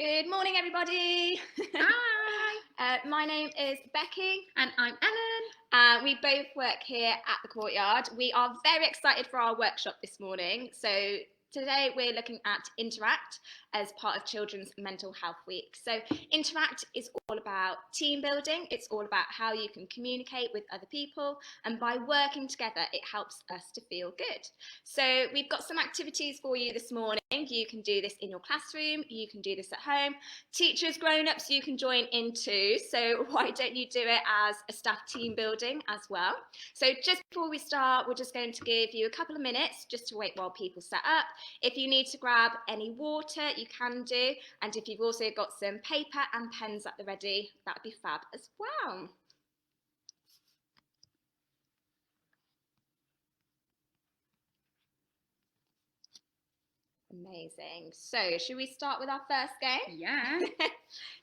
Good morning, everybody. Hi. My name is Becky. And I'm Ellen. We both work here at the Courtyard. We are very excited for our workshop this morning. So today we're looking at Interact as part of Children's Mental Health Week. So Interact is all about team building. It's all about how you can communicate with other people. And by working together, it helps us to feel good. So we've got some activities for you this morning. You can do this in your classroom. You can do this at home. Teachers, grown-ups, you can join in too. So why don't you do it as a staff team building as well? So just before we start, we're just going to give you a couple of minutes just to wait while people set up. If you need to grab any water, you can do. And if you've also got some paper and pens at the ready, that would be fab as well. Amazing. So should we start with our first game? Yeah.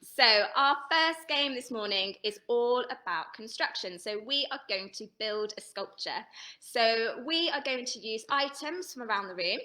So our first game this morning is all about construction. So we are going to build a sculpture. So we are going to use items from around the room.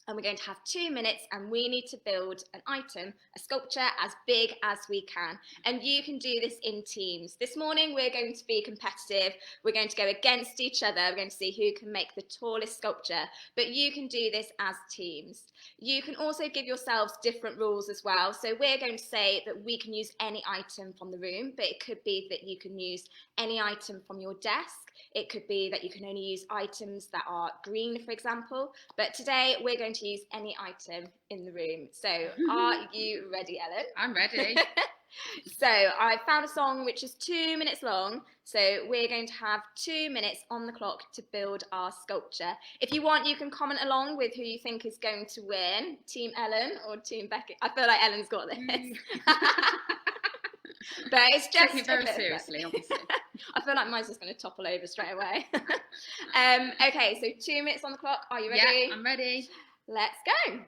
And we're going to have 2 minutes and we need to build an item, a sculpture as big as we can. And you can do this in teams. This morning we're going to be competitive. We're going to go against each other. We're going to see who can make the tallest sculpture. But you can do this as teams. You can also give yourselves different rules as well. So we're going to say that we can use any item from the room, but it could be that you can use any item from your desk. It could be that you can only use items that are green, for example. But today we're going to use any item in the room. So are you ready, Ellen? I'm ready. So I found a song which is 2 minutes long. So we're going to have 2 minutes on the clock to build our sculpture. If you want, you can comment along with who you think is going to win, Team Ellen or Team Becky. I feel like Ellen's got this. But it's just taking it very seriously, obviously. I feel like mine's just going to topple over straight away. Okay, so 2 minutes on the clock. Are you ready? Yeah, I'm ready. Let's go.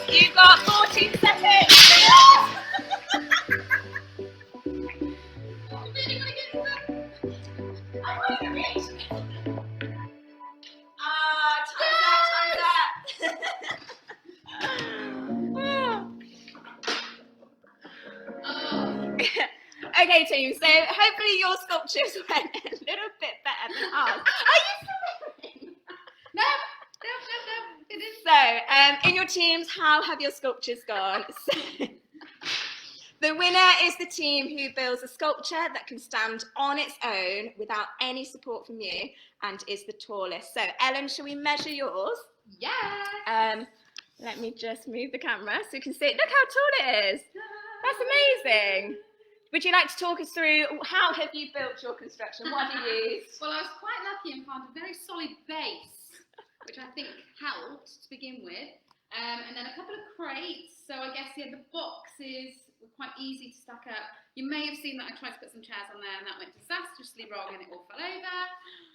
You've got 14 seconds. Time's up. Okay, team, so hopefully your sculptures went a little bit better than ours. Are you filming? No, it is. So, in your teams, how have your sculptures gone? So, the winner is the team who builds a sculpture that can stand on its own without any support from you and is the tallest. So, Ellen, shall we measure yours? Yeah. Let me just move the camera so you can see. Look how tall it is. That's amazing. Would you like to talk us through how have you built your construction? What have you used? Well, I was quite lucky and found a very solid base, which I think helped to begin with. And then a couple of crates. So I guess the boxes were quite easy to stack up. You may have seen that I tried to put some chairs on there and that went disastrously wrong and it all fell over.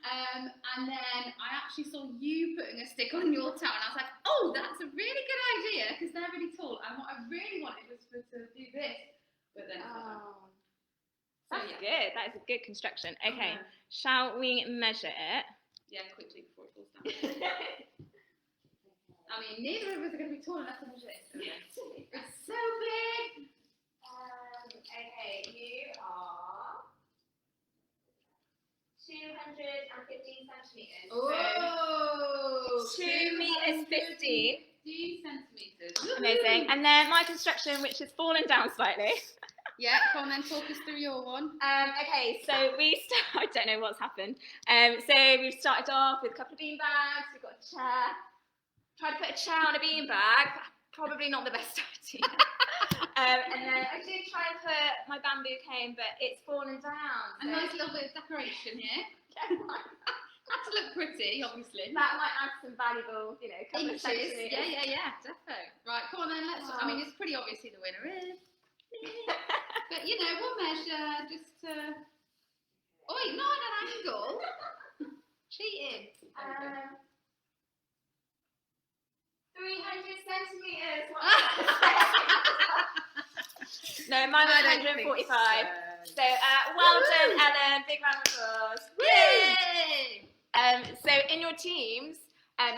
And then I actually saw you putting a stick on your tower and I was like, oh, that's a really good idea because they're really tall. And what I really wanted was to do this. But then that's good. That is a good construction. Okay, shall we measure it? Yeah, quickly before it falls down. I mean, neither of us are going to be tall enough to measure this. It's so big. Okay, you are 215 centimetres. Oh, so 2 meters 15. 15 centimetres. Amazing. And then my construction, which has fallen down slightly. Yeah, come on then, talk us through your one. Okay, so I don't know what's happened. So we've started off with a couple of bean bags, we've got a chair. Tried to put a chair on a bean bag, probably not the best idea. And then I did try and put my bamboo cane, but it's fallen down. A nice little bit of decoration here. Had to look pretty, obviously. That might add some valuable, couple of centimetres. Yeah, defo. Right, come on then, I mean, it's pretty obvious who the winner is. But, we'll measure just to... Oh, wait, not at an angle. Cheating. 300 centimetres. No, mine was 145. So, well done, Ellen. Big round of applause. Yay! So, in your teams,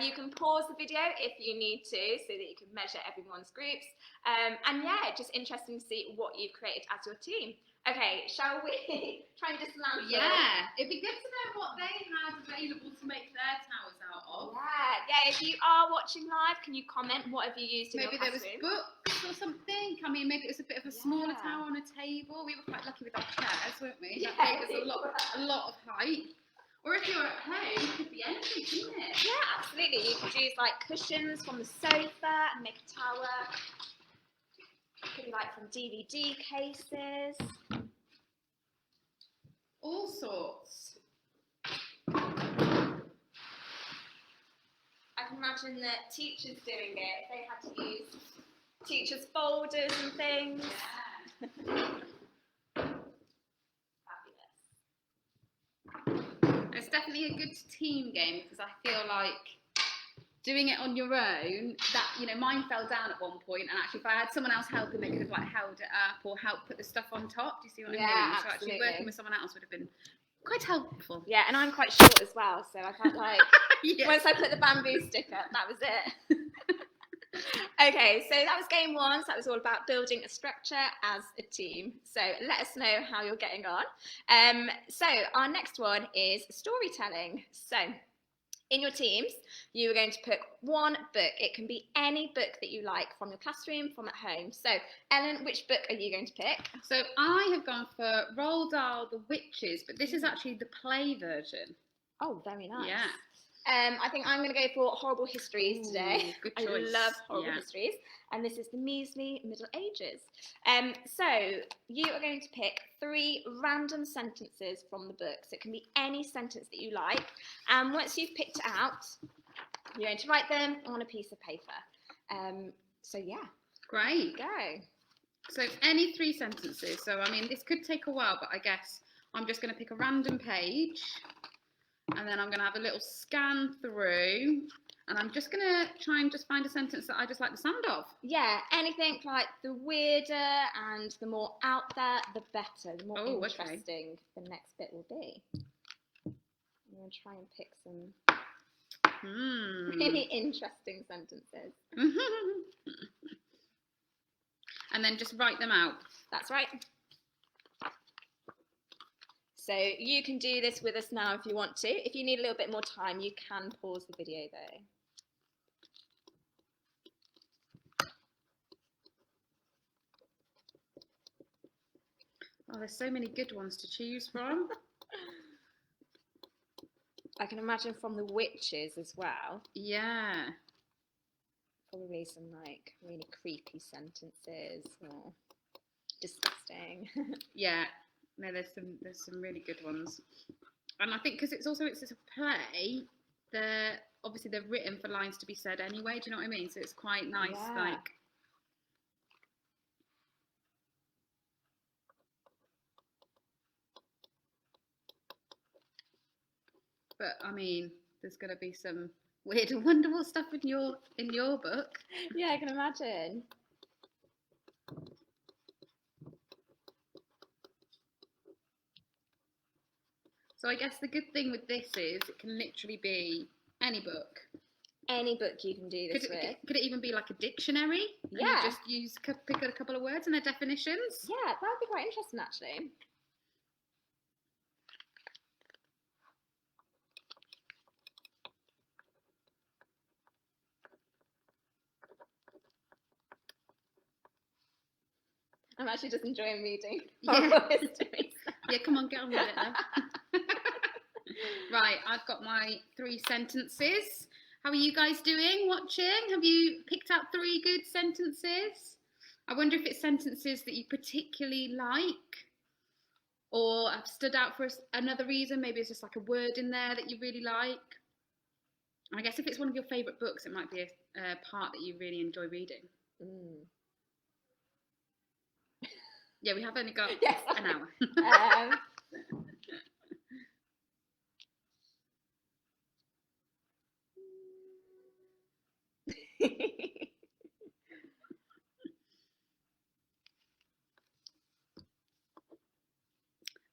you can pause the video if you need to, so that you can measure everyone's groups. And yeah, just interesting to see what you've created as your team. Okay, shall we try and dismantle? Yeah, it'd be good to know what they had available to make their towers out of. Yeah. If you are watching live, can you comment what have you used in maybe your there was classroom? books or something. I mean, maybe it was a bit of a smaller tower on a table. We were quite lucky with our chairs, weren't we? That gave us a lot of height. Or if you're at home, it could be anything, couldn't it? Yeah, absolutely. You could use like cushions from the sofa and make a tower. Could be like from DVD cases. All sorts. I can imagine that teachers doing it, if they had to use teachers' folders and things. Yeah. Fabulous. It's definitely a good team game because I feel like doing it on your own, that mine fell down at one point, and actually if I had someone else helping, they could have like held it up or helped put the stuff on top. Do you see what I mean? Absolutely. So actually working with someone else would have been quite helpful. Yeah, and I'm quite short as well, so I can't Yes. Once I put the bamboo stick up, that was it. Okay, so that was game one. So that was all about building a structure as a team. So let us know how you're getting on. So our next one is storytelling. So in your teams, you are going to pick one book. It can be any book that you like from your classroom, from at home. So, Ellen, which book are you going to pick? So I have gone for Roald Dahl, The Witches, but this is actually the play version. Oh, very nice. Yeah. I think I'm going to go for Horrible Histories today. Good choice. I love Horrible Histories. And this is the Measly Middle Ages. So you are going to pick 3 random sentences from the book. So it can be any sentence that you like. And once you've picked it out, you're going to write them on a piece of paper. So yeah. Great. Go. So any 3 sentences. So I mean, this could take a while, but I guess I'm just going to pick a random page. And then I'm going to have a little scan through, and I'm just going to try and just find a sentence that I just like the sound of. Yeah, anything like the weirder and the more out there, the better, the more interesting the next bit will be. I'm going to try and pick some really interesting sentences. And then just write them out. That's right. So you can do this with us now if you want to. If you need a little bit more time, you can pause the video though. Oh, there's so many good ones to choose from. I can imagine from The Witches as well. Yeah. Probably some like really creepy sentences. Or... Disgusting. Yeah, no, there's some really good ones, and I think because it's a play, obviously they're written for lines to be said anyway. Do you know what I mean? So it's quite nice, Yeah. like. But I mean, there's gonna be some weird and wonderful stuff in your book. Yeah, I can imagine. So I guess the good thing with this is it can literally be any book. Any book you can do this with. Could it even be like a dictionary? Yeah. And you just pick out a couple of words and their definitions? Yeah, that would be quite interesting actually. I'm actually just enjoying reading horrible histories. Yeah, come on, get on with it now. Right, I've got my 3 sentences. How are you guys doing watching? Have you picked out 3 good sentences? I wonder if it's sentences that you particularly like or have stood out for another reason. Maybe it's just like a word in there that you really like. I guess if it's one of your favourite books, it might be a part that you really enjoy reading. Yeah, we have only got an hour.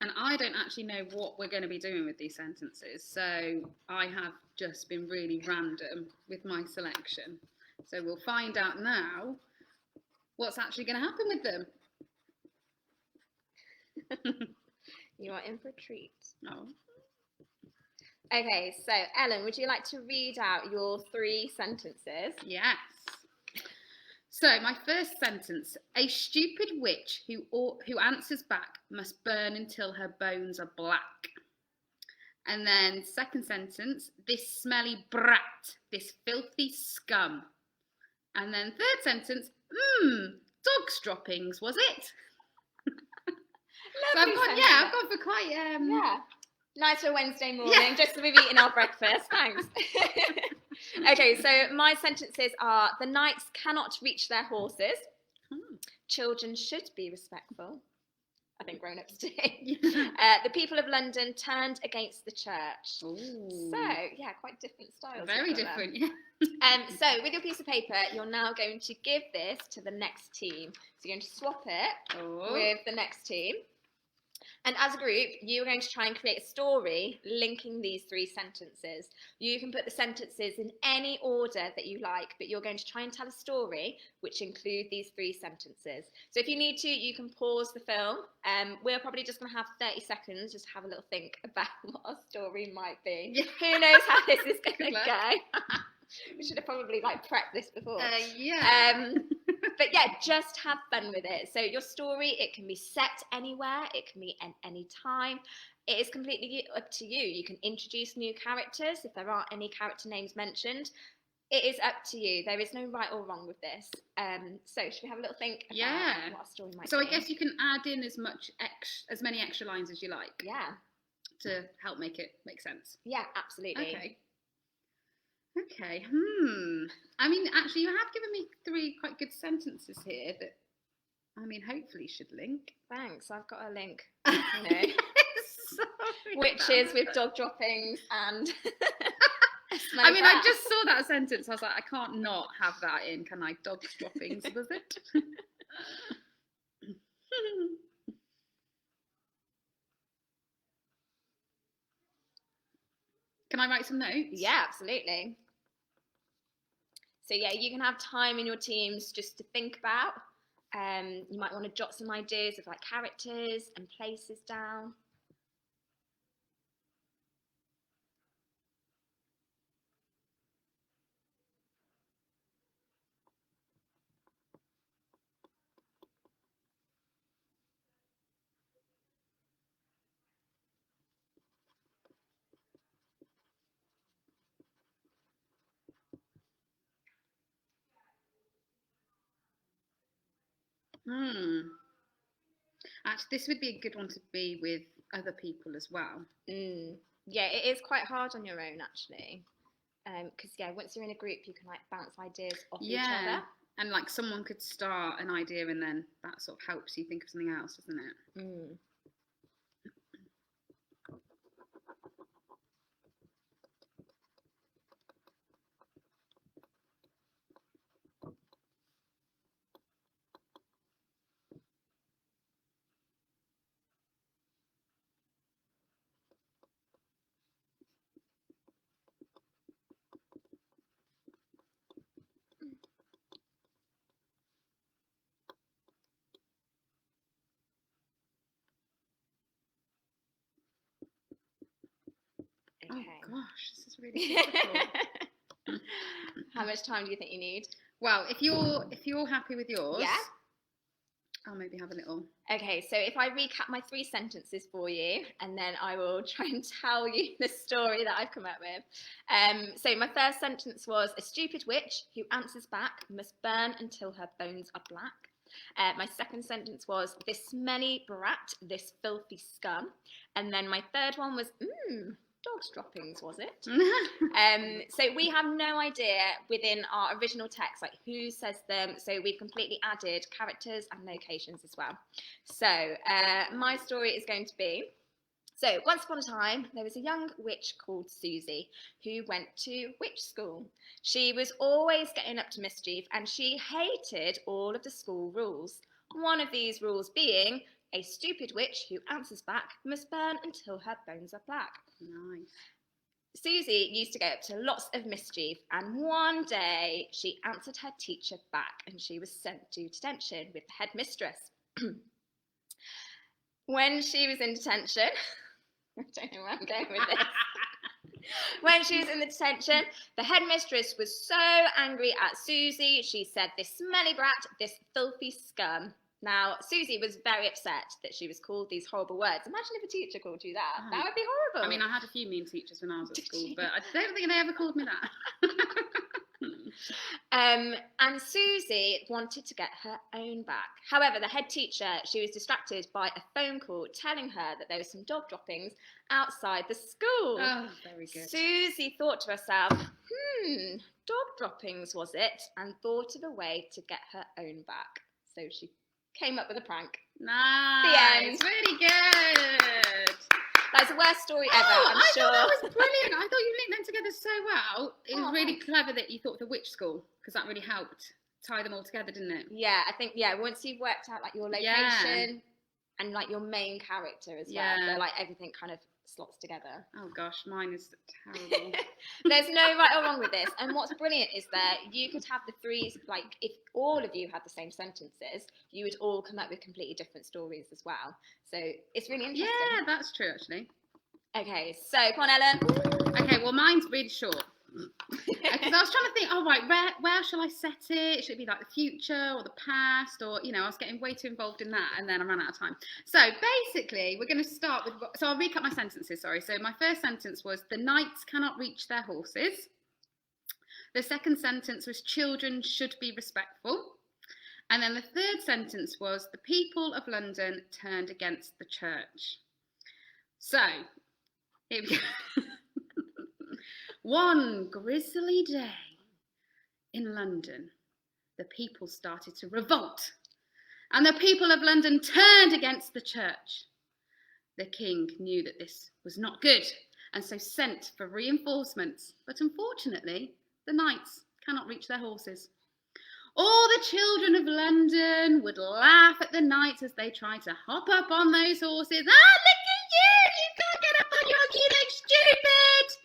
And I don't actually know what we're going to be doing with these sentences, so I have just been really random with my selection. So we'll find out now what's actually going to happen with them. You are in for a treat. Oh. Okay, so Ellen, would you like to read out your 3 sentences? Yes. So my first sentence: a stupid witch who answers back must burn until her bones are black. And then second sentence: this smelly brat, this filthy scum. And then third sentence: dog's droppings, was it? So I've gone for quite nice for Wednesday morning, just so we've eaten our breakfast. Thanks. Okay, so my sentences are: the knights cannot reach their horses. Children should be respectful. I think grown-ups do. The people of London turned against the church. Ooh. So, yeah, quite different styles. Very different, yeah. So, with your piece of paper, you're now going to give this to the next team. So you're going to swap it with the next team. And as a group, you're going to try and create a story linking these 3 sentences. You can put the sentences in any order that you like, but you're going to try and tell a story which include these 3 sentences. So if you need to, you can pause the film. We're probably just going to have 30 seconds just to have a little think about what our story might be. Yeah. Who knows how this is going to go? We should have probably prepped this before. But yeah, just have fun with it. So your story, it can be set anywhere, it can be at any time. It is completely up to you. You can introduce new characters if there aren't any character names mentioned. It is up to you. There is no right or wrong with this. So should we have a little think about what our story might be? So I guess you can add in as many extra lines as you like. Yeah. To help make it make sense. Yeah, absolutely. Okay. I mean, actually, you have given me 3 quite good sentences here that, I mean, hopefully should link. Thanks. I've got a link. Witches with dog droppings and. I mean, I just saw that sentence. I was like, I can't not have that in. Can I? Dog droppings, was it? Can I write some notes? Yeah, absolutely. So yeah, you can have time in your teams just to think about. You might want to jot some ideas of characters and places down. Actually, this would be a good one to be with other people as well. Yeah, it is quite hard on your own, actually. Because, once you're in a group, you can, like, bounce ideas off each other. And, like, someone could start an idea and then that sort of helps you think of something else, doesn't it? Okay. Oh gosh, this is really difficult. How much time do you think you need? Well, if you're happy with yours, yeah, I'll maybe have a little. Okay, so if I recap my 3 sentences for you, and then I will try and tell you the story that I've come up with. So my first sentence was, a stupid witch who answers back must burn until her bones are black. My second sentence was, this smelly brat, this filthy scum. And then my third one was, dog's droppings, was it? So we have no idea within our original text, like, who says them. So we've completely added characters and locations as well. So my story is going to be, so once upon a time, there was a young witch called Susie who went to witch school. She was always getting up to mischief and she hated all of the school rules. One of these rules being, a stupid witch who answers back must burn until her bones are black. Nice. Susie used to get up to lots of mischief, and one day she answered her teacher back and she was sent to detention with the headmistress. When she was in detention, I don't know where I'm going with this. When she was in the detention, the headmistress was so angry at Susie. She said, this smelly brat, this filthy scum. Now, Susie was very upset that she was called these horrible words. Imagine if a teacher called you that. That would be horrible. I mean, I had a few mean teachers when I was at school, but I don't think they ever called me that. And Susie wanted to get her own back. However, the head teacher, she was distracted by a phone call telling her that there were some dog droppings outside the school. Oh, very good. Susie thought to herself, dog droppings was it? And thought of a way to get her own back. So she came up with a prank. Nice. The end. Really good. That's the worst story ever, I'm sure. Thought that was brilliant. I thought you linked them together so well. It was really clever that you thought of the witch school, because that really helped tie them all together, didn't it? Yeah, I think, once you've worked out, like, your location and, like, your main character as well, so, like, everything kind of slots together. Oh gosh, mine is terrible. There's no right or wrong with this, and what's brilliant is that you could have the 3, like, if all of you had the same sentences, you would all come up with completely different stories as well. So it's really interesting. Yeah, that's true actually. Okay, so come on, Ellen. Okay, well, mine's really short. Because I was trying to think, where shall I set it? Should it be like the future or the past? Or, I was getting way too involved in that and then I ran out of time. So basically, we're going to start with, so I'll recap my sentences, sorry. So my first sentence was, the knights cannot reach their horses. The second sentence was, children should be respectful. And then the third sentence was, the people of London turned against the church. So, here we go. One grisly day in London, the people started to revolt, and the people of London turned against the church. The king knew that this was not good, and so sent for reinforcements, but unfortunately, the knights cannot reach their horses. All the children of London would laugh at the knights as they tried to hop up on those horses. Ah, look at you! You can't get up on yours, you look stupid!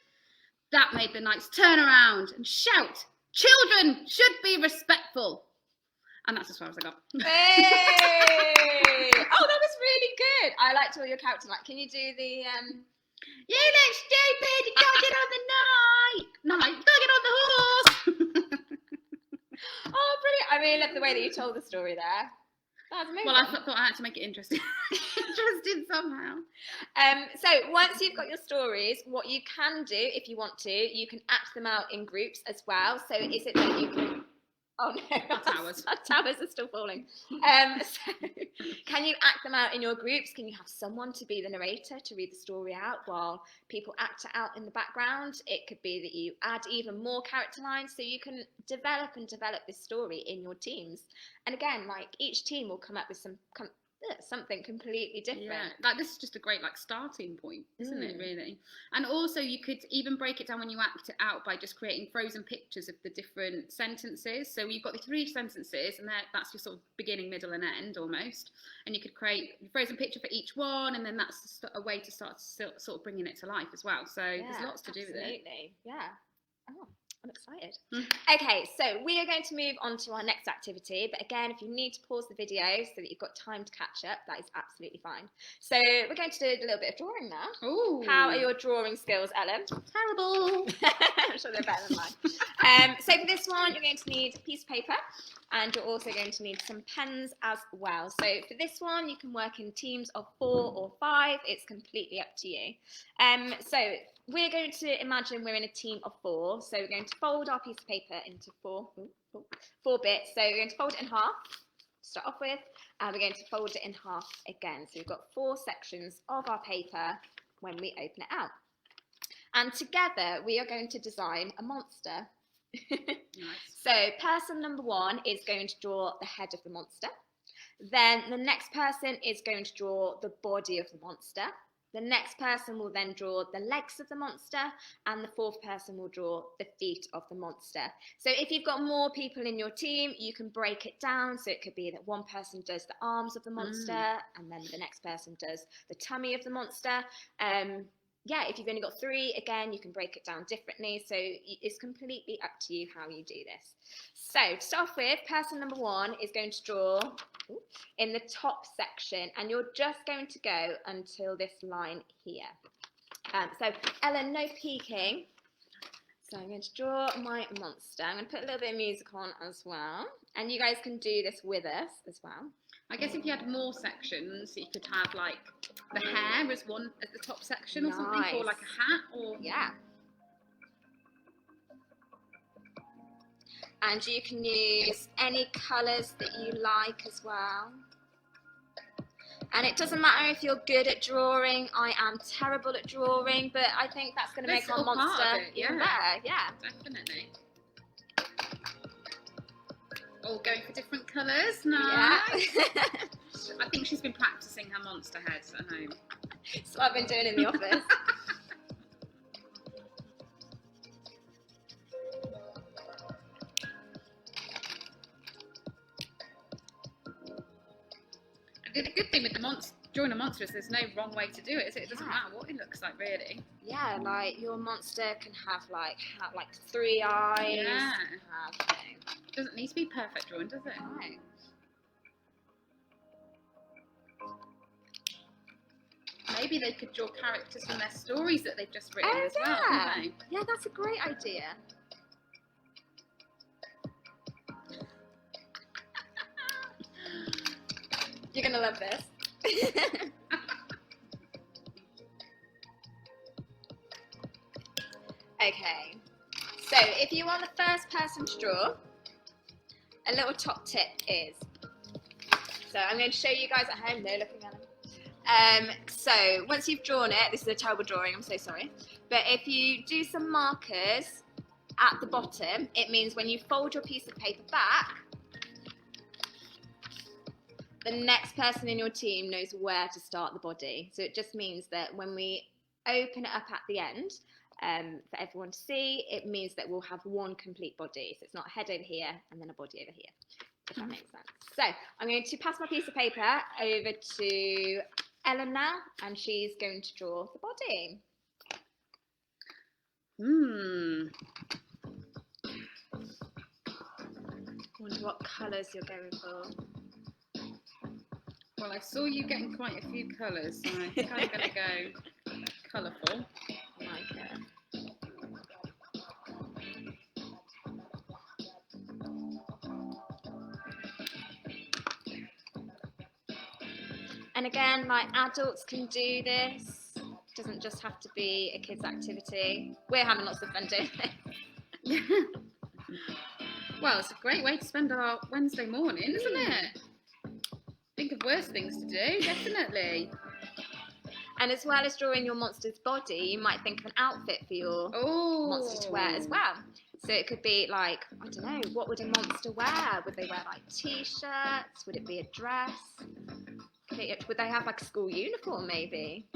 That made the knights turn around and shout, children should be respectful. And that's as far as I got. Hey! Oh, that was really good. I liked all your characters. Like, can you do the... You look stupid, you can't get on the knight! You can't get on the horse! Oh, brilliant. I really love the way that you told the story there. That was amazing. Well, I thought I had to make it interesting. Interesting somehow. So once you've got your stories, what you can do, if you want to, you can act them out in groups as well. So is it that you can... Oh no, Our towers. Our towers are still falling. So can you act them out in your groups? Can you have someone to be the narrator to read the story out while people act it out in the background? It could be that you add even more character lines so you can develop this story in your teams. And again, like each team will come up with something completely different. Yeah, like this is just a great like starting point, isn't it, really? And also you could even break it down when you act it out by just creating frozen pictures of the different sentences. So you've got the 3 sentences and that's your sort of beginning, middle and end almost, and you could create a frozen picture for each one, and then that's a way to start sort of bringing it to life as well. So there's lots to do with it. Absolutely, yeah. Oh, I'm excited. Okay, so we are going to move on to our next activity, but again, if you need to pause the video so that you've got time to catch up, that is absolutely fine. So we're going to do a little bit of drawing now. Ooh. How are your drawing skills, Ellen? Terrible. I'm sure they're better than mine. So for this one, you're going to need a piece of paper, and you're also going to need some pens as well. So for this one, you can work in teams of 4 or 5. It's completely up to you. So we're going to imagine we're in a team of 4. So we're going to fold our piece of paper into 4 bits. So we're going to fold it in half to start off with, and we're going to fold it in half again. So we've got 4 sections of our paper when we open it out. And together we are going to design a monster. Nice. So person number 1 is going to draw the head of the monster. Then the next person is going to draw the body of the monster. The next person will then draw the legs of the monster, and the 4th person will draw the feet of the monster. So if you've got more people in your team, you can break it down. So it could be that one person does the arms of the monster, and then the next person does the tummy of the monster. Yeah, if you've only got 3, again, you can break it down differently. So it's completely up to you how you do this. So to start off with, person number 1 is going to draw in the top section, and you're just going to go until this line here. So Ellen, no peeking. So I'm going to draw my monster. I'm going to put a little bit of music on as well, and you guys can do this with us as well. I guess if you had more sections, you could have like the hair as one at the top section or something, or like a hat, or yeah. And you can use any colours that you like as well. And it doesn't matter if you're good at drawing. I am terrible at drawing, but I think that's going to make our monster even better. Yeah, definitely. All going for different colours. Nice. Yeah. I think she's been practising her monster heads at home. That's what I've been doing in the office. The good thing with drawing a monster is there's no wrong way to do it, is it? It doesn't matter what it looks like, really. Yeah, like your monster can have like 3 eyes. Yeah. Doesn't need to be perfect drawing, does it? No. Maybe they could draw characters from their stories that they've just written as well, couldn't they? Yeah, that's a great idea. You're going to love this. Okay, so if you want the first person to draw, a little top tip is, so I'm going to show you guys at home, no looking at them. So once you've drawn it, this is a terrible drawing, I'm so sorry, but if you do some markers at the bottom, it means when you fold your piece of paper back, the next person in your team knows where to start the body. So it just means that when we open it up at the end, for everyone to see, it means that we'll have one complete body. So it's not a head over here and then a body over here, if that makes sense. So I'm going to pass my piece of paper over to Ellen now, and she's going to draw the body. Wonder what colours you're going for. Well, I saw you getting quite a few colours, so I think I'm going to go colourful. I like it. And again, like adults can do this. It doesn't just have to be a kids' activity. We're having lots of fun doing it. Well, it's a great way to spend our Wednesday morning, isn't it? Think of worse things to do, definitely. And as well as drawing your monster's body, you might think of an outfit for your monster to wear as well. So it could be like, I don't know, what would a monster wear? Would they wear like t-shirts? Would it be a dress? Would they have like a school uniform maybe?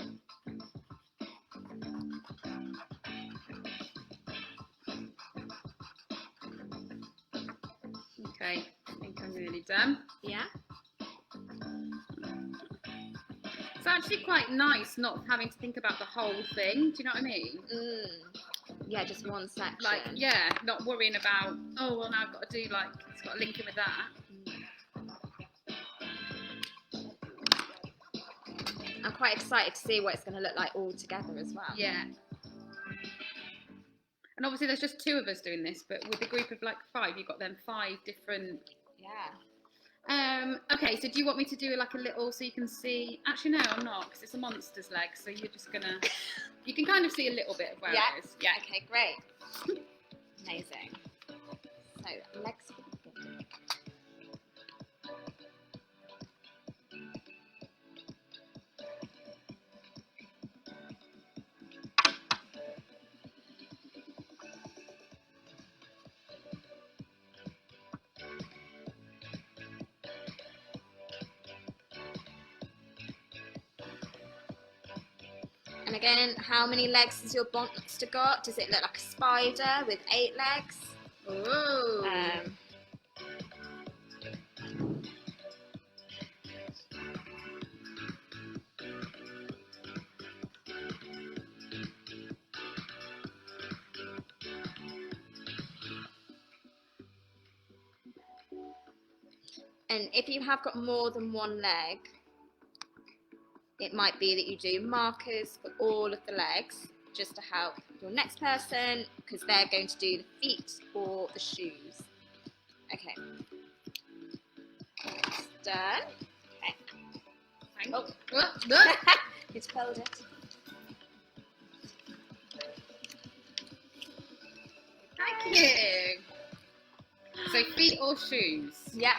Okay, I think I'm nearly done. Yeah. It's actually quite nice not having to think about the whole thing. Do you know what I mean? Yeah, just one section. Like, yeah, not worrying about, oh, well, now I've got to do, like, it's got to link in with that. I'm quite excited to see what it's going to look like all together as well. Yeah. And obviously there's just 2 of us doing this, but with a group of, like, 5, you've got them 5 different... Yeah. Okay, so do you want me to do like a little so you can see? Actually, no, I'm not, because it's a monster's leg, so you're just gonna. You can kind of see a little bit of where it is. Yeah. Okay, great. Amazing. So legs for the body. And again, how many legs has your monster got? Does it look like a spider with 8 legs? Ooh. And if you have got more than 1 leg, it might be that you do markers for all of the legs just to help your next person because they're going to do the feet or the shoes. Okay. It's done. Okay. Oh, it's folded. Thank you. So feet or shoes? Yeah.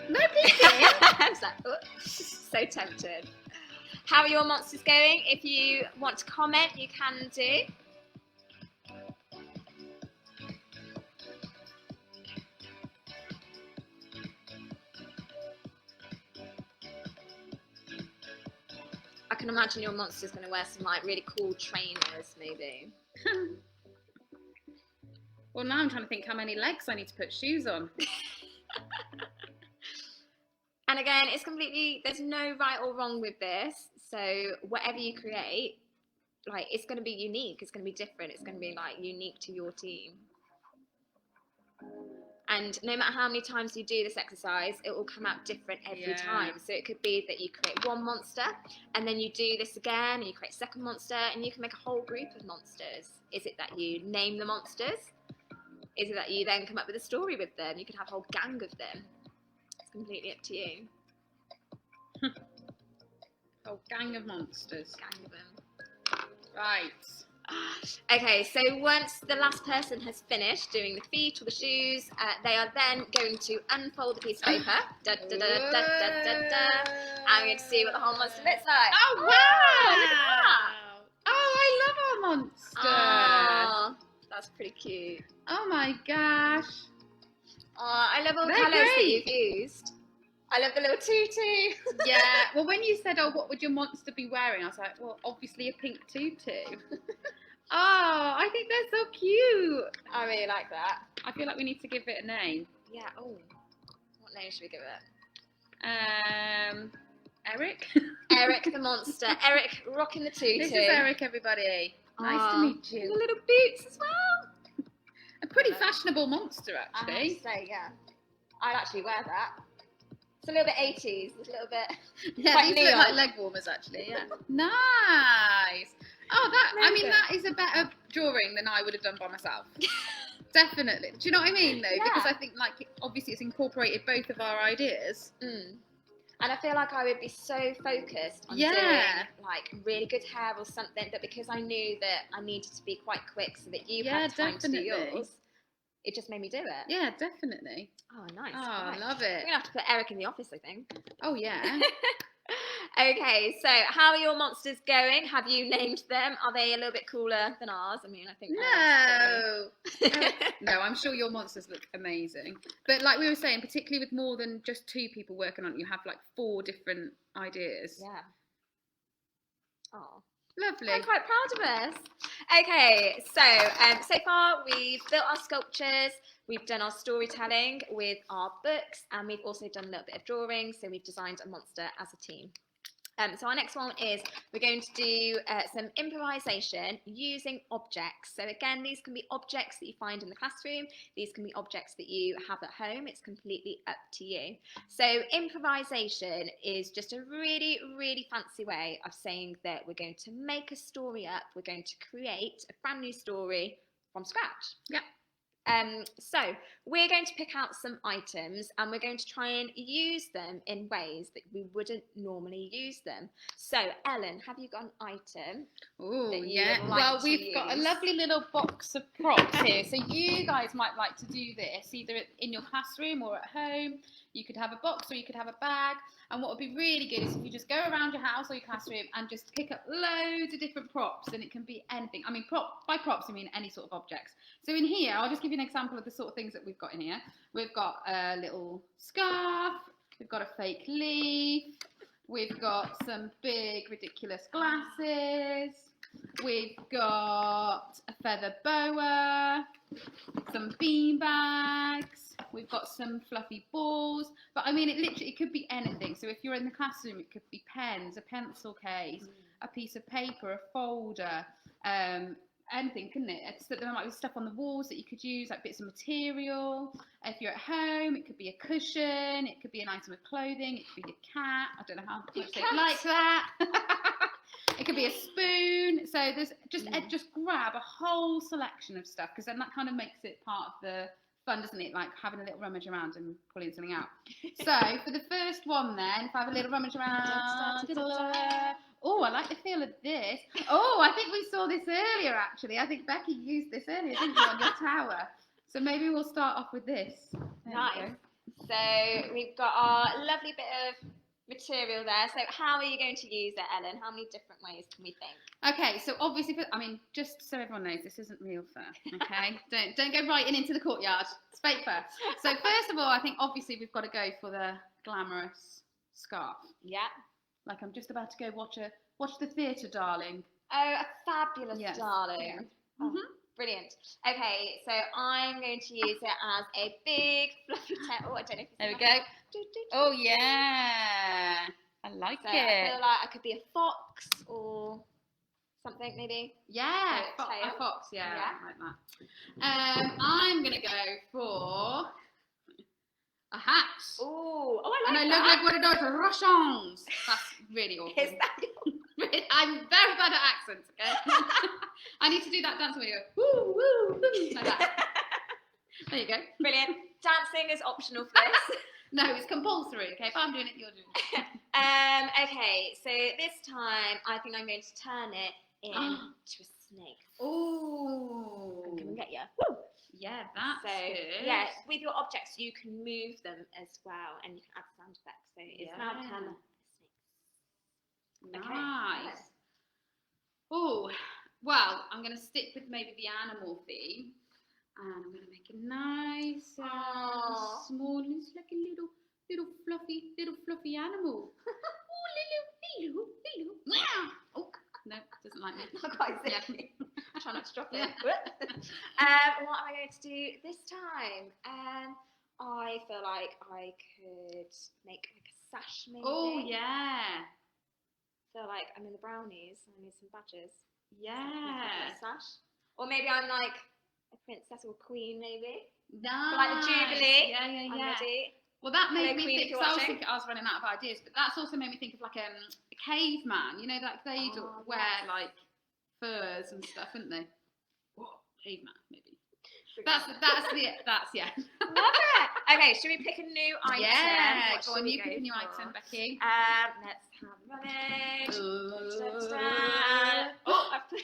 No, please. I was like, oh, so tempted. How are your monsters going? If you want to comment, you can do. I can imagine your monster's going to wear some like really cool trainers, maybe. Well, now I'm trying to think how many legs I need to put shoes on. And again, it's completely, there's no right or wrong with this. So whatever you create, like it's going to be unique. It's going to be different. It's going to be like unique to your team. And no matter how many times you do this exercise, it will come out different every time. So it could be that you create one monster and then you do this again and you create a second monster and you can make a whole group of monsters. Is it that you name the monsters? Is it that you then come up with a story with them? You could have a whole gang of them. It's completely up to you. Oh, gang of monsters. Gang of them. Right. Okay, so once the last person has finished doing the feet or the shoes, they are then going to unfold the piece of paper. Da, da, da, da, da, da, da. I'm going to see what the whole monster looks like. Oh, wow! Look at that. Oh, I love our monster. Oh, that's pretty cute. Oh my gosh. Oh, I love all the They're colours that great. you've used. I love the little tutu. Yeah, well, when you said, oh, what would your monster be wearing? I was like, well, obviously a pink tutu. Oh, I think they're so cute. I really like that. I feel like we need to give it a name. Yeah, oh. What name should we give it? Eric? Eric the monster. Eric rocking the tutu. This is Eric, everybody. Nice to meet The you. little boots as well. A pretty fashionable monster, I have to actually. say, yeah. I'd actually wear that. It's a little bit 80s. It's a little bit... Yeah, quite these look like neon. leg warmers, actually. Yeah. Nice. Oh, that is a better drawing than I would have done by myself. Definitely. Do you know what I mean, though? Yeah. Because I think, like, obviously it's incorporated both of our ideas. Mm. And I feel like I would be so focused on doing like really good hair or something, but because I knew that I needed to be quite quick so that you had time to do yours, it just made me do it. Yeah, definitely. Oh, nice. Oh, I love it. We're going to have to put Eric in the office, I think. Oh, yeah. Okay, so how are your monsters going? Have you named them? Are they a little bit cooler than ours? I mean, I think No, I'm sure your monsters look amazing. But like we were saying, particularly with more than just 2 people working on it, you have like 4 different ideas. Yeah. Oh. Lovely. I'm quite proud of us. Okay, so so far we've built our sculptures, we've done our storytelling with our books, and we've also done a little bit of drawing, so we've designed a monster as a team. So our next one is we're going to do some improvisation using objects. So again, these can be objects that you find in the classroom. These can be objects that you have at home. It's completely up to you. So improvisation is just a really, really fancy way of saying that we're going to make a story up. We're going to create a brand new story from scratch. Yeah. So we're going to pick out some items and we're going to try and use them in ways that we wouldn't normally use them. So Ellen, have you got an item? Oh, yeah. Well, we've got a lovely little box of props here. So you guys might like to do this either in your classroom or at home. You could have a box or you could have a bag. And what would be really good is if you just go around your house or your classroom and just pick up loads of different props, and it can be anything. I mean, by props, I mean any sort of objects. So in here, I'll just give you an example of the sort of things that we've got in here. We've got a little scarf, we've got a fake leaf, we've got some big ridiculous glasses, we've got a feather boa, some bean bags, we've got some fluffy balls, but I mean it could be anything. So if you're in the classroom, it could be pens, a pencil case, a piece of paper, a folder, anything, couldn't it? It's that there might be stuff on the walls that you could use, like bits of material. If you're at home, it could be a cushion, it could be an item of clothing, it could be a cat. I don't know how much they like that. It could be a spoon. So there's just grab a whole selection of stuff, because then that kind of makes it part of the fun, doesn't it? Like having a little rummage around and pulling something out. So for the first one then, if I have a little rummage around. Oh, I like the feel of this. Oh, I think we saw this earlier actually. I think Becky used this earlier, didn't you, on your tower? So maybe we'll start off with this. Nice. So we've got our lovely bit of material there. So how are you going to use it, Ellen? How many different ways can we think? Okay, so obviously, I mean, just so everyone knows, this isn't real fur, okay? don't go writing into the courtyard. It's fake fur. So first of all, I think obviously we've got to go for the glamorous scarf. Yeah. Like I'm just about to go watch the theatre, darling. Oh, a fabulous darling. Yeah. Oh, brilliant. Okay, so I'm going to use it as a big fluffy tail. Oh, I don't know if you There we go. Oh yeah, I like it. I feel like I could be a fox or something maybe. Yeah, a fox. Yeah, I like that. I'm gonna go for a hat. Ooh, I like that. And I look like one of those Russians. That's really awesome. Is that I'm very bad at accents, okay? I need to do that dance where you go, woo, woo, woo, like that. There you go. Brilliant. Dancing is optional for this. No, it's compulsory, okay? If I'm doing it, you're doing it. Okay, so this time I think I'm going to turn it into a snake. Ooh. I'm going to get you. Woo. Yeah, that's good. Yeah, with your objects, you can move them as well, and you can add sound effects. So it's now turn a snake. Nice. Okay. Oh, well, I'm going to stick with maybe the animal theme. And I'm going to make a nice, small, it's like a little fluffy animal. Oh, little. Oh, no, doesn't like me. Not quite silly. Try not to drop it. What am I going to do this time? I feel like I could make like a sash maybe. Oh, yeah. Feel like I'm in the brownies. I need some badges. Yeah. So sash. Or maybe I'm like a princess or queen, maybe. Nice. Like the Jubilee. Yeah. I'm ready. Well, that made me Queen, think, I was running out of ideas, but that's also made me think of like a caveman, you know, like they'd wear like furs and stuff, wouldn't they? Oh, caveman, maybe. That's yeah. Love it. Okay, should we pick a new item? Yeah, What go should on, we you go pick a new for? item, Becky. Let's have running. Oh, I've put.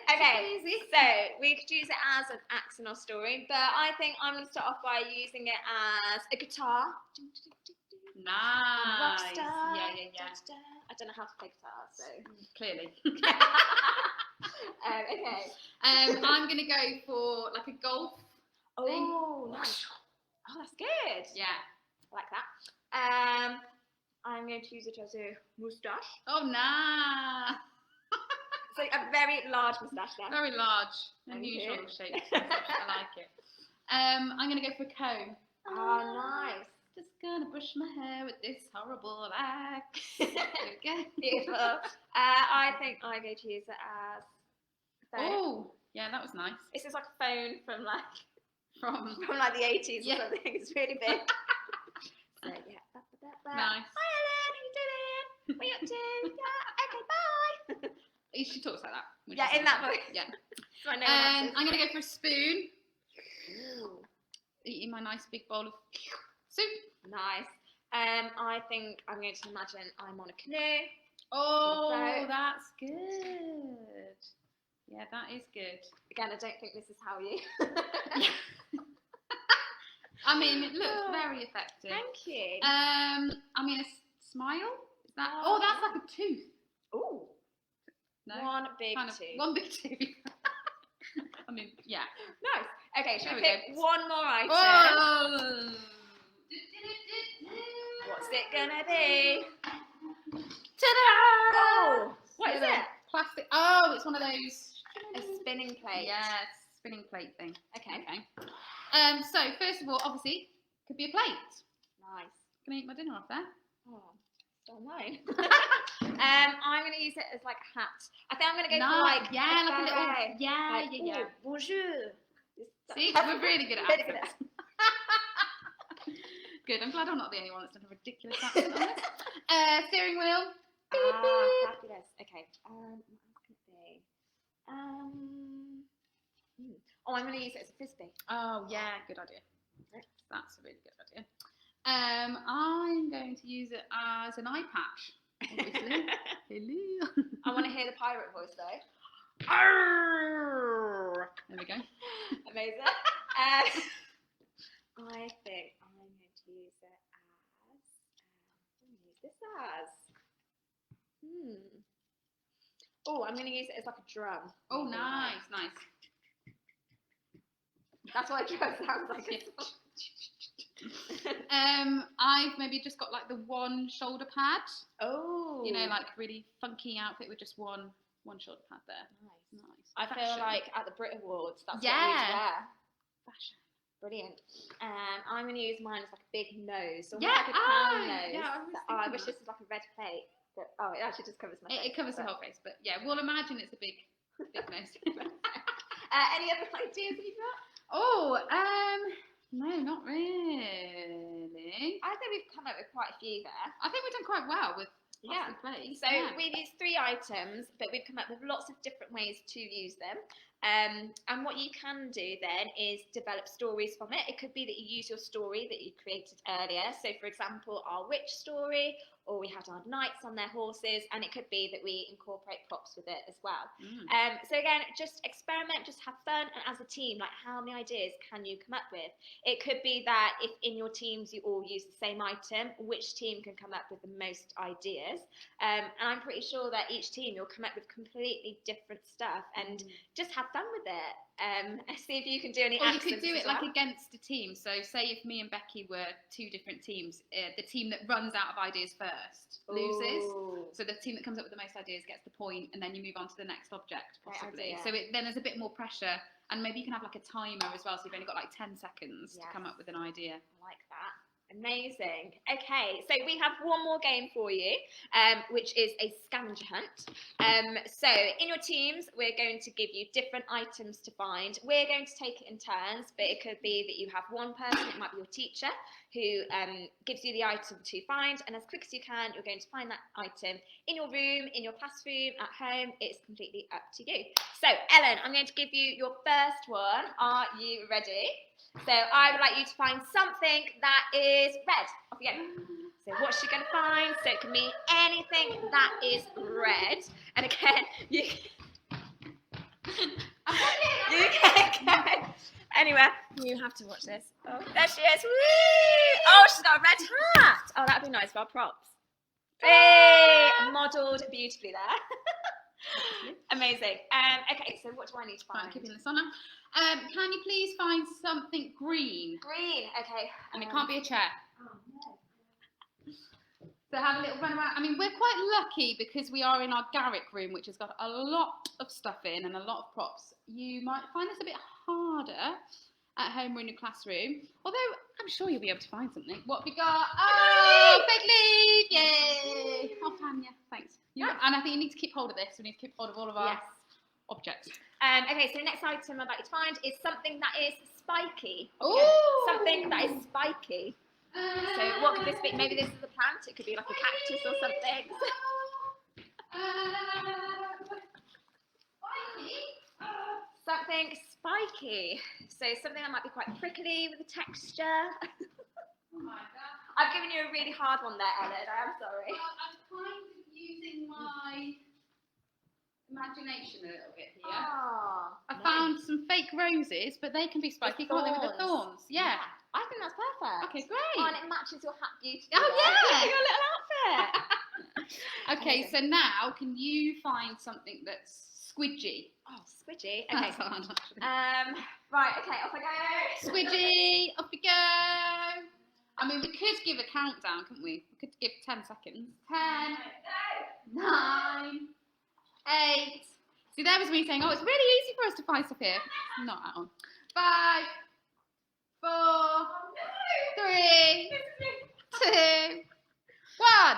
Okay, so we could use it as an accent or story, but I think I'm going to start off by using it as a guitar. Nice. Rockstar. Yeah. I don't know how to play guitar, so. Clearly. Okay. I'm going to go for like a golf thing. Oh, nice. Oh, that's good. Yeah. I like that. I'm going to use it as a moustache. Oh, nah. So a very large moustache there. Very large, Thank unusual you. shape. I like it. I'm going to go for a comb. Oh, nice. Just going to brush my hair with this horrible axe. There we go. Beautiful. I think I'm going to use it as a phone. Oh, yeah, that was nice. This is like a phone from like From like the 80s Yeah. or something. It's really big. So yeah. nice. Hi Ellen, how you doing? What are you up to? Yeah. Okay, bye. She talks like that. when Yeah, she's in that talking. voice. Yeah. So I know I'm going to go for a spoon. Ooh, Eating my nice big bowl of soup. nice. I think I'm going to imagine I'm on a canoe. Oh, boat. that's good. Yeah, that is good. Again, I don't think this is how you. I mean, it looks very effective. Thank you. I mean, a smile? Is that? Oh, that's like a tooth. Ooh. No, One big kind of tooth. one big tooth. I mean, yeah. Nice. Okay, should There we we pick one more item? Oh. What's it gonna be? Ta-da! Oh, what is Little it? Plastic. Oh, it's one of those. A spinning plate. Yes, spinning plate thing. Okay. So first of all, obviously, could be a plate. Nice. Can I eat my dinner off there? Oh, still mine. I'm gonna use it as like a hat. I think I'm gonna go for like yeah, like a little beret. Like, yeah. ooh, bonjour. See, we're really good at Really good accents. Good. I'm glad I'm not the only one that's done a ridiculous accent on this. Steering wheel. Fabulous. Okay. What else can it be? Oh, I'm gonna use it as a frisbee. Oh yeah, good idea. That's a really good idea. I'm going to use it as an eye patch. Obviously. Hello. I want to hear the pirate voice though. Arrgh. There we go. Amazing. I think I'm going to use it as. What am I use this as? Oh, I'm going to use it as like a drum. Oh, nice. That's what a drum sounds like. I've maybe just got like the one shoulder pad. Oh. You know, like really funky outfit with just one shoulder pad there. Nice. Nice. I feel like at the Brit Awards, that's what we Yeah. wear. Fashion. Brilliant. I'm going to use mine as like a big nose. Almost Yeah, like a clown nose. yeah, I wish this was like a red plate. But, it actually just covers my face. It covers the whole face, but yeah, we'll imagine it's a big nose. Any other ideas you've got? Oh, no, not really. I think we've come up with quite a few there. I think we've done quite well with Yeah. the plates. So we've used 3 items, but we've come up with lots of different ways to use them. And what you can do then is develop stories from it. It could be that you use your story that you created earlier. So for example, our witch story, or we had our knights on their horses, and it could be that we incorporate props with it as well. So again, just experiment, just have fun, and as a team, like how many ideas can you come up with? It could be that if in your teams you all use the same item, which team can come up with the most ideas? And I'm pretty sure that each team you'll come up with completely different stuff, and just have fun with it. See if you can do any Or you accents could do as it like well. against a team. So say if me and Becky were 2 different teams, the team that runs out of ideas first loses. Ooh. So the team that comes up with the most ideas gets the point, and then you move on to the next object, Great possibly. idea. So then there's a bit more pressure, and maybe you can have like a timer as well, so you've only got like 10 seconds to Yes. come up with an idea. I like that. Amazing. Okay, so we have one more game for you, which is a scavenger hunt. So in your teams, we're going to give you different items to find. We're going to take it in turns, but it could be that you have one person, it might be your teacher, who gives you the item to find, and as quick as you can, you're going to find that item in your room, in your classroom, at home. It's completely up to you. So Ellen, I'm going to give you your first one. Are you ready? So I would like you to find something that is red. Off you go. So what's she going to find? So it can be anything that is red. And again, you can go anywhere. You have to watch this. Oh, there she is. Woo! Oh, she's got a red hat. Oh, that'd be nice for our props. Hey, modelled beautifully there. Amazing. Okay, so what do I need to find? Right, keeping this on now. Can you please find something green? Green, okay. And it can't be a chair. Oh, no. So have a little run around. I mean, we're quite lucky because we are in our Garrick room, which has got a lot of stuff in and a lot of props. You might find this a bit harder at home or in your classroom, although I'm sure you'll be able to find something. What have we got? Oh, fig leaf! Yay! Oh, Tanya, thanks. And I think you need to keep hold of this. We need to keep hold of all of our objects. Okay, so the next item I'd like you to find is something that is spiky. Ooh! Something that is spiky. So what could this be? Maybe this is a plant. It could be like a cactus or something. Something spiky. So something that might be quite prickly with a texture. Oh my God. I've given you a really hard one there, Ellen. I am sorry. Well, I'm kind of using my imagination a little bit here. Oh, I found some fake roses, but they can be spiky, can't they, with the thorns? Yeah. I think that's perfect. Okay, great. Oh, and it matches your hat beautifully. Oh, yeah. Your little outfit. Okay, so now can you find something that's squidgy? Oh, squidgy. Okay. That's hard, actually. Right, okay, off I go. Squidgy, off we go. I mean, we could give a countdown, couldn't we? We could give 10 seconds. 10, 9, 8. See, there was me saying, oh, it's really easy for us to find stuff here. Not at all. 5, 4, 3, 2, 1.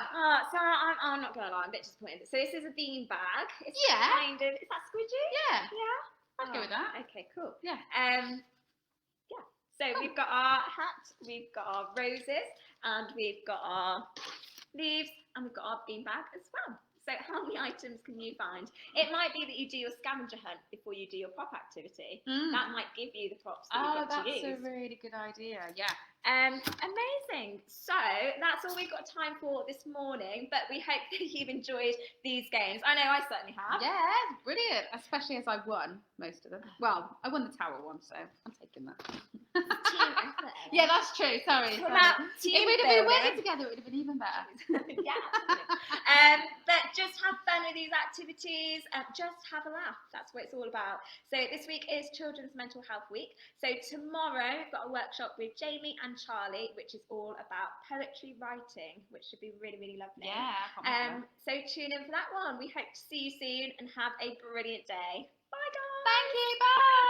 So I'm not gonna lie, I'm a bit disappointed. So this is a bean bag. It's Yeah. kind of, is that squidgy? Yeah. Yeah. I'd go with that. Okay, cool. Yeah. Yeah. So we've got our hat, we've got our roses, and we've got our leaves, and we've got our bean bag as well. So how many items can you find? It might be that you do your scavenger hunt before you do your prop activity. That might give you the props that you've got to use. That's a really good idea. Yeah. Amazing. So that's all we've got time for this morning, but we hope that you've enjoyed these games. I know I certainly have. Yeah, brilliant. Especially as I won most of them. Well, I won the tower one, so I'm taking that. Team effort. Yeah, that's true. Sorry. What about If team we'd have been building? working together, it would have been even better. Yeah, absolutely. But just have fun with these activities and just have a laugh. That's what it's all about. So this week is Children's Mental Health Week. So tomorrow we've got a workshop with Jamie and Charlie, which is all about poetry writing, which should be really, really lovely. Yeah. So tune in for that one. We hope to see you soon and have a brilliant day. Bye guys. Thank you. Bye.